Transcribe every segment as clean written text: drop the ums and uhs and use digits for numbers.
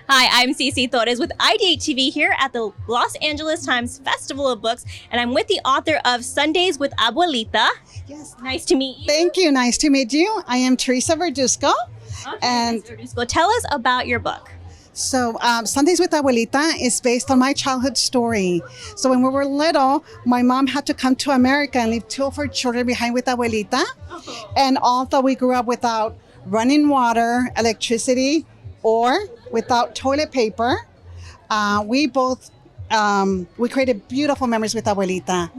Hi, I'm CeCee Torres with IdeateTV here at the Los Angeles Times Festival of Books, and I'm with the author of Sundays with Abuelita. Yes. Nice to meet you. Thank you. Nice to meet you. I am Teresa Verduzco. Okay, And Ms. Verduzco, tell us about your book. so Sundays with Abuelita is based on my childhood story. So when we were little, my mom had to come to America and leave two of her children behind with Abuelita. And although we grew up without running water, electricity, or without toilet paper, we both we created beautiful memories with Abuelita.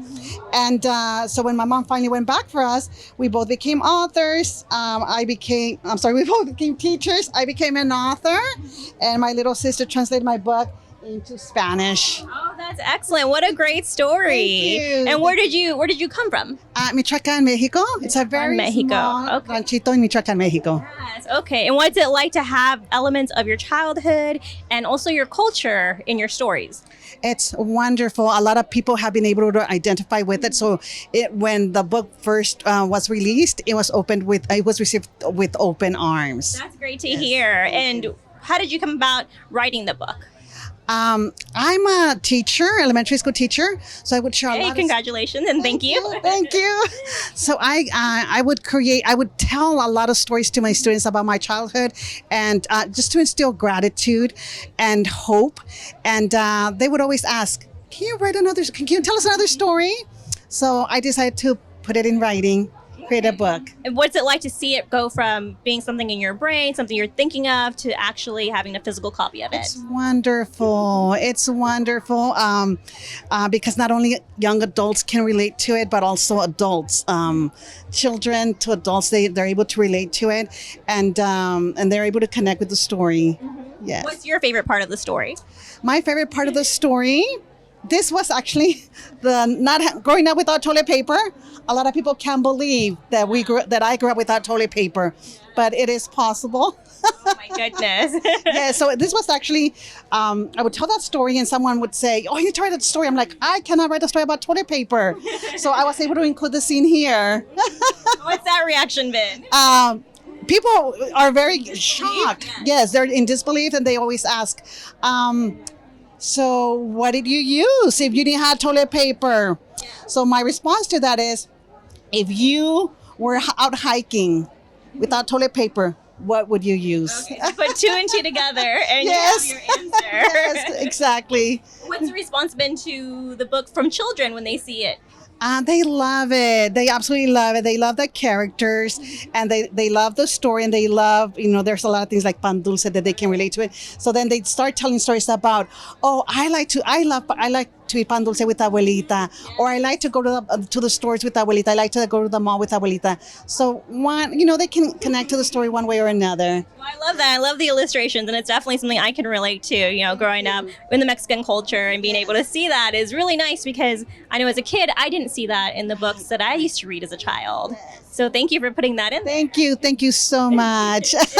And so when my mom finally went back for us, we both became authors. We both became teachers. I became an author, and my little sister translated my book into Spanish. Oh, that's excellent. What a great story. Thank you. And where did you come from? Michoacán, Mexico. It's a very Mexico. small Okay. ranchito in Michoacán, Mexico. Yes, okay. And what's it like to have elements of your childhood and also your culture in your stories? It's wonderful. A lot of people have been able to identify with it. So when the book first was released, it was received with open arms. That's great to hear. And how did you come about writing the book? I'm a teacher, elementary school teacher, so I would share a lot. Congratulations and thank you. Thank you. So I would tell a lot of stories to my students about my childhood, and just to instill gratitude and hope. And they would always ask, "Can you tell us another story?" So I decided to put it in writing. Create a book. And what's it like to see it go from being something in your brain, something you're thinking of, to actually having a physical copy of it? It's wonderful. It's wonderful because not only young adults can relate to it, but also adults, children to adults. They're able to relate to it, and they're able to connect with the story. Mm-hmm. Yes. What's your favorite part of the story? My favorite part of the story. This was actually growing up without toilet paper. A lot of people can't believe that I grew up without toilet paper, but it is possible. Oh my goodness. Yeah, so this was actually, I would tell that story and someone would say, "Oh, you tried that story." I'm like, I cannot write a story about toilet paper. So I was able to include the scene here. What's that reaction been? People are very shocked. Yes, they're in disbelief, and they always ask, so what did you use if you didn't have toilet paper? So my response to that is, if you were out hiking without toilet paper, what would you use? Okay, so put two and two together and Yes. you have your answer. Yes, exactly. What's the response been to the book from children when they see it? They love it. They absolutely love it. They love the characters, and they love the story, and they love, there's a lot of things like pan dulce that they can relate to it. So then they start telling stories about, oh, I like to eat pan dulce with Abuelita, or I like to go to the stores with Abuelita. I like to go to the mall with Abuelita. So they can connect to the story one way or another. Well, I love that. I love the illustrations, and it's definitely something I can relate to. Growing up in the Mexican culture and being able to see that is really nice, because I know as a kid, I didn't see that in the books that I used to read as a child. So thank you for putting that in. Thank you so much. Is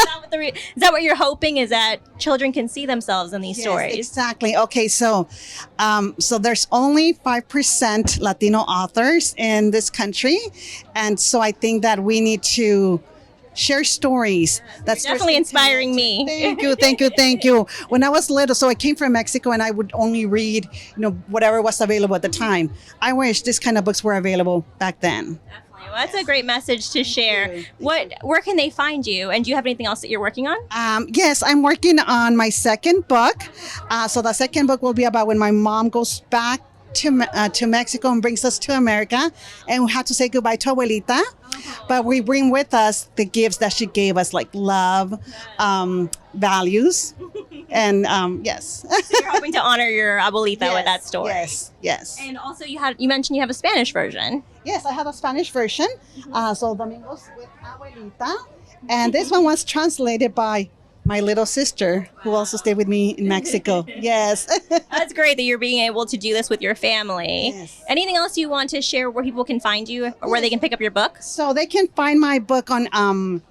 that what you're hoping, is that children can see themselves in these stories? Exactly. Okay, so there's only 5% Latino authors in this country, and so I think that we need to share stories. That's definitely inspiring me. Thank you. When I was little, so I came from Mexico, and I would only read, whatever was available at the time. I wish this kind of books were available back then. Definitely. Well, that's a great message to share. Where can they find you? And do you have anything else that you're working on? Yes, I'm working on my second book. So the second book will be about when my mom goes back to Mexico and brings us to America, and we have to say goodbye to Abuelita. But we bring with us the gifts that she gave us, like love, values, and yes. So you're hoping to honor your Abuelita with that story. Yes. And also you mentioned you have a Spanish version. Yes, I have a Spanish version. So Domingos with Abuelita. And this one was translated by my little sister, who also stayed with me in Mexico. Yes. That's great that you're being able to do this with your family. Yes. Anything else you want to share where people can find you, or where they can pick up your book? So they can find my book on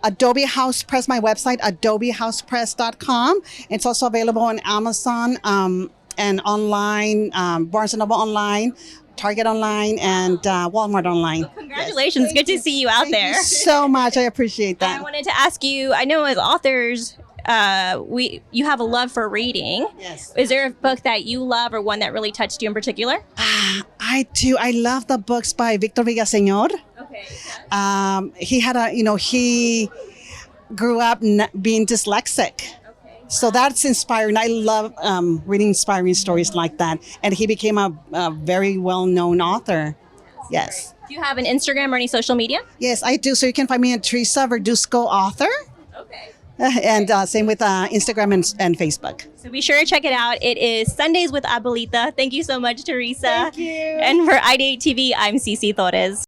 Adobe House Press, my website, adobehousepress.com. It's also available on Amazon and online, Barnes & Noble online, Target online, and Walmart online. Well, congratulations. Yes. Good to see you out there. Thank you so much. I appreciate that. I wanted to ask you, I know as authors, you have a love for reading. Yes. Is there a book that you love or one that really touched you in particular? I do. I love the books by Victor Villaseñor. Okay. He had he grew up being dyslexic. So that's inspiring. I love reading inspiring stories like that. And he became a very well-known author. Yes. Do you have an Instagram or any social media? Yes, I do. So you can find me at Teresa Verduzco author. Okay. And same with Instagram and Facebook. So be sure to check it out. It is Sundays with Abuelita. Thank you so much, Teresa. Thank you. And for IdeateTV, I'm CeCee Torres.